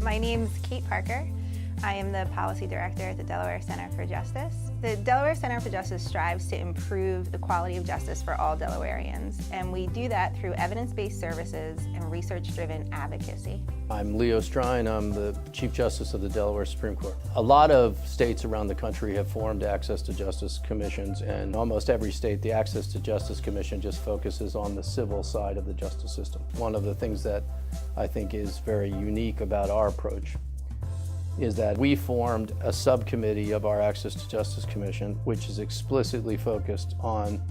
My name's Kate Parker. I am the Policy Director at the Delaware Center for Justice. The Delaware Center for Justice strives to improve the quality of justice for all Delawareans, and we do that through evidence-based services and research-driven advocacy. I'm Leo Strine. I'm the Chief Justice of the Delaware Supreme Court. A lot of states around the country have formed Access to Justice Commissions, and almost every state, the Access to Justice Commission just focuses on the civil side of the justice system. One of the things that I think is very unique about our approach is that we formed a subcommittee of our Access to Justice Commission, which is explicitly focused on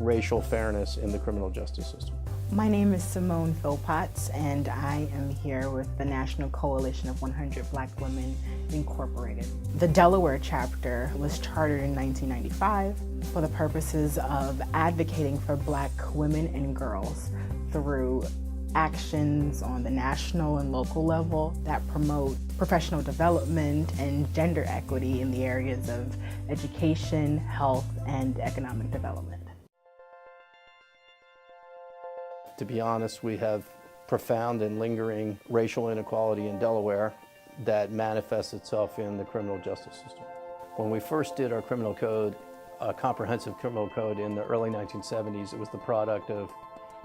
racial fairness in the criminal justice system. My name is Simone Philpotts, and I am here with the National Coalition of 100 Black Women Incorporated. The Delaware chapter was chartered in 1995 for the purposes of advocating for Black women and girls through actions on the national and local level that promote professional development and gender equity in the areas of education, health, and economic development. To be honest, we have profound and lingering racial inequality in Delaware that manifests itself in the criminal justice system. When we first did our criminal code, a comprehensive criminal code in the early 1970s, it was the product of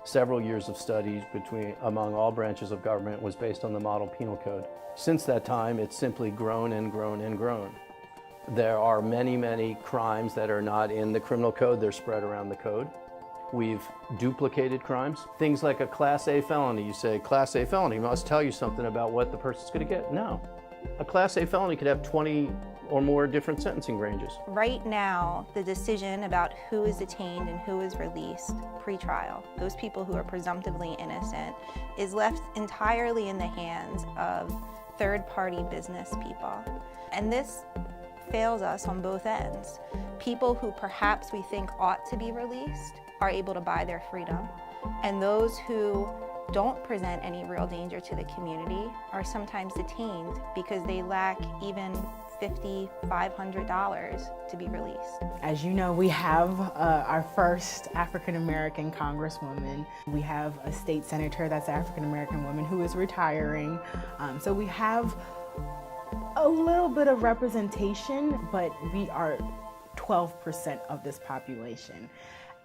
several years of studies among all branches of government. Was based on the model penal code. Since that time, it's simply grown and grown and grown. There are many, many crimes that are not in the criminal code. They're spread around the code. We've duplicated crimes. Things like a Class A felony. You say, Class A felony must tell you something about what the person's going to get. No. A Class A felony could have 20 or more different sentencing ranges. Right now, the decision about who is detained and who is released pre-trial, those people who are presumptively innocent, is left entirely in the hands of third-party business people. And this fails us on both ends. People who perhaps we think ought to be released are able to buy their freedom, and those who don't present any real danger to the community are sometimes detained because they lack even $50, $500 to be released. As you know, we have our first African-American Congresswoman. We have a state senator that's African-American woman who is retiring. So we have a little bit of representation, but we are 12% of this population.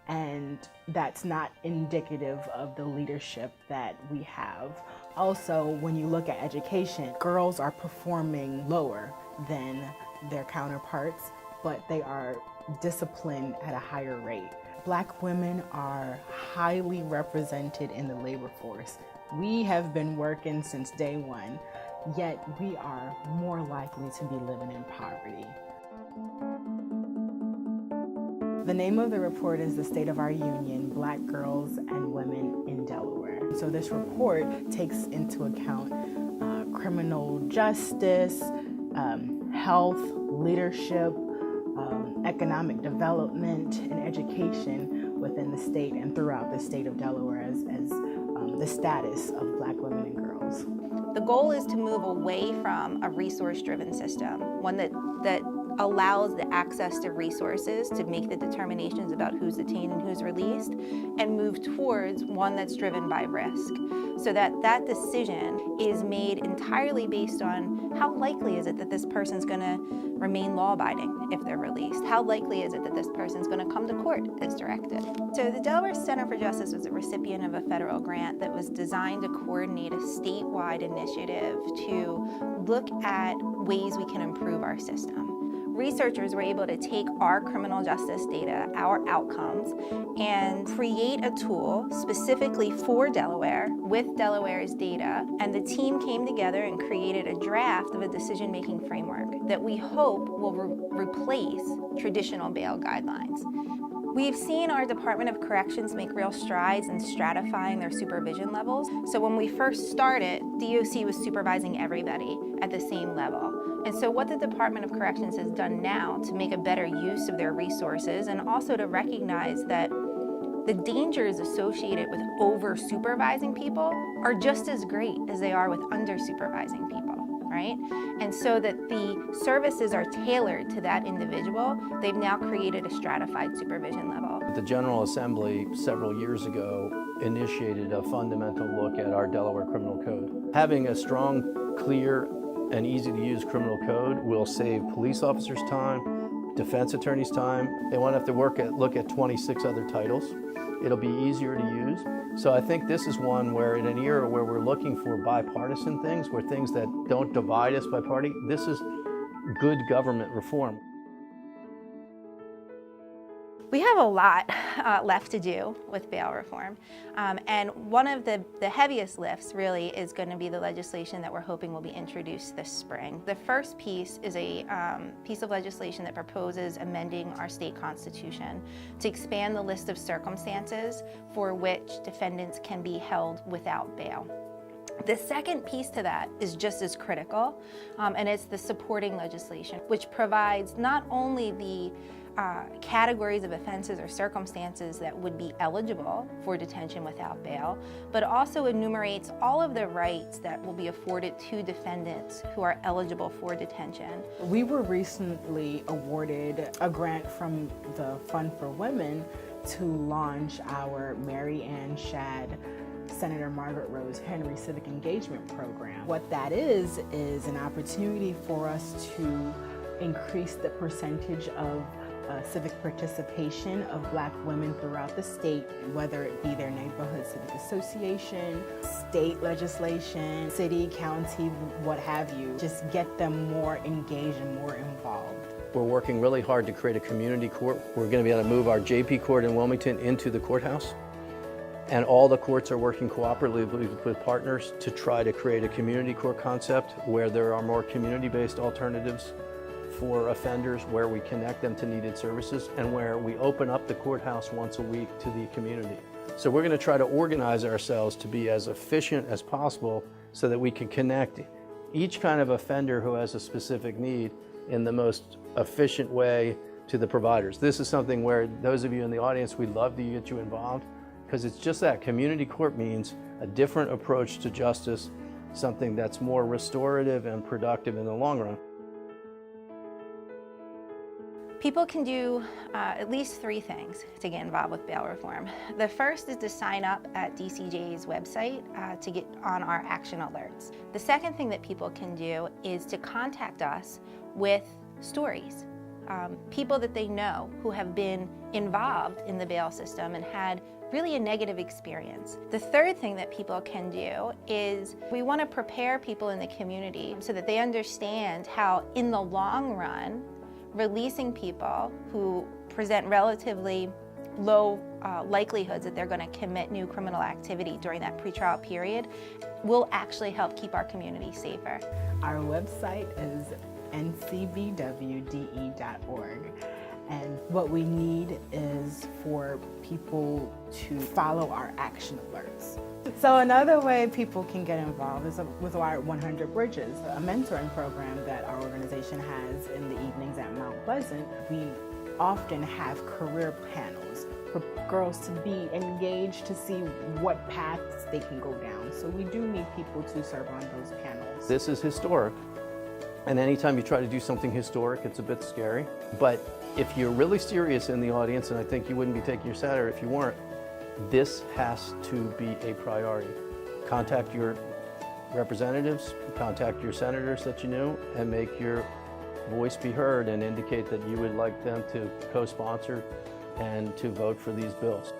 And that's not indicative of the leadership that we have. Also, when you look at education, girls are performing lower than their counterparts, but they are disciplined at a higher rate. Black women are highly represented in the labor force. We have been working since day one, yet we are more likely to be living in poverty. The name of the report is The State of Our Union, Black Girls and Women in Delaware. So this report takes into account criminal justice, health, leadership, economic development, and education within the state and throughout the state of Delaware as the status of Black women and girls. The goal is to move away from a resource-driven system, one that allows the access to resources to make the determinations about who's detained and who's released, and move towards one that's driven by risk, so that that decision is made entirely based on how likely is it that this person's going to remain law-abiding if they're released? How likely is it that this person's going to come to court as directed? So the Delaware Center for Justice was a recipient of a federal grant that was designed to coordinate a statewide initiative to look at ways we can improve our system. Researchers were able to take our criminal justice data, our outcomes, and create a tool specifically for Delaware with Delaware's data. And the team came together and created a draft of a decision-making framework that we hope will replace traditional bail guidelines. We've seen our Department of Corrections make real strides in stratifying their supervision levels. So when we first started, DOC was supervising everybody at the same level. And so what the Department of Corrections has done now to make a better use of their resources, and also to recognize that the dangers associated with over-supervising people are just as great as they are with under-supervising people, right? And so that the services are tailored to that individual, they've now created a stratified supervision level. The General Assembly several years ago initiated a fundamental look at our Delaware criminal code. Having a strong clear and easy to use criminal code will save police officers time, defense attorneys time. They won't have to look at 26 other titles. It'll be easier to use. So I think this is one where in an era where we're looking for bipartisan things, where things that don't divide us by party, this is good government reform. We have a lot left to do with bail reform. And one of the heaviest lifts really is going to be the legislation that we're hoping will be introduced this spring. The first piece is a piece of legislation that proposes amending our state constitution to expand the list of circumstances for which defendants can be held without bail. The second piece to that is just as critical, and it's the supporting legislation, which provides not only the categories of offenses or circumstances that would be eligible for detention without bail, but also enumerates all of the rights that will be afforded to defendants who are eligible for detention. We were recently awarded a grant from the Fund for Women to launch our Mary Ann Shadd Senator Margaret Rose Henry Civic Engagement Program. What that is an opportunity for us to increase the percentage of civic participation of Black women throughout the state, whether it be their neighborhood civic association, state legislation, city, county, what have you. Just get them more engaged and more involved. We're working really hard to create a community court. We're going to be able to move our JP court in Wilmington into the courthouse. And all the courts are working cooperatively with partners to try to create a community court concept where there are more community-based alternatives for offenders, where we connect them to needed services, and where we open up the courthouse once a week to the community. So we're going to try to organize ourselves to be as efficient as possible so that we can connect each kind of offender who has a specific need in the most efficient way to the providers. This is something where those of you in the audience, we'd love to get you involved, because it's just that community court means a different approach to justice, something that's more restorative and productive in the long run. People can do at least 3 things to get involved with bail reform. The first is to sign up at DCJ's website to get on our action alerts. The second thing that people can do is to contact us with stories. People that they know who have been involved in the bail system and had really a negative experience. The third thing that people can do is we want to prepare people in the community so that they understand how, in the long run, releasing people who present relatively low likelihoods that they're going to commit new criminal activity during that pretrial period will actually help keep our community safer. Our website is ncbwde.org, and what we need is for people to follow our action alerts. So another way people can get involved is with our 100 Bridges, a mentoring program that our organization has in the evenings at Mount Pleasant. We often have career panels for girls to be engaged to see what paths they can go down. So we do need people to serve on those panels. This is historic, and anytime you try to do something historic, it's a bit scary. But if you're really serious in the audience, and I think you wouldn't be taking your Saturday if you weren't, this has to be a priority. Contact your representatives, contact your senators that you know, and make your voice be heard and indicate that you would like them to co-sponsor and to vote for these bills.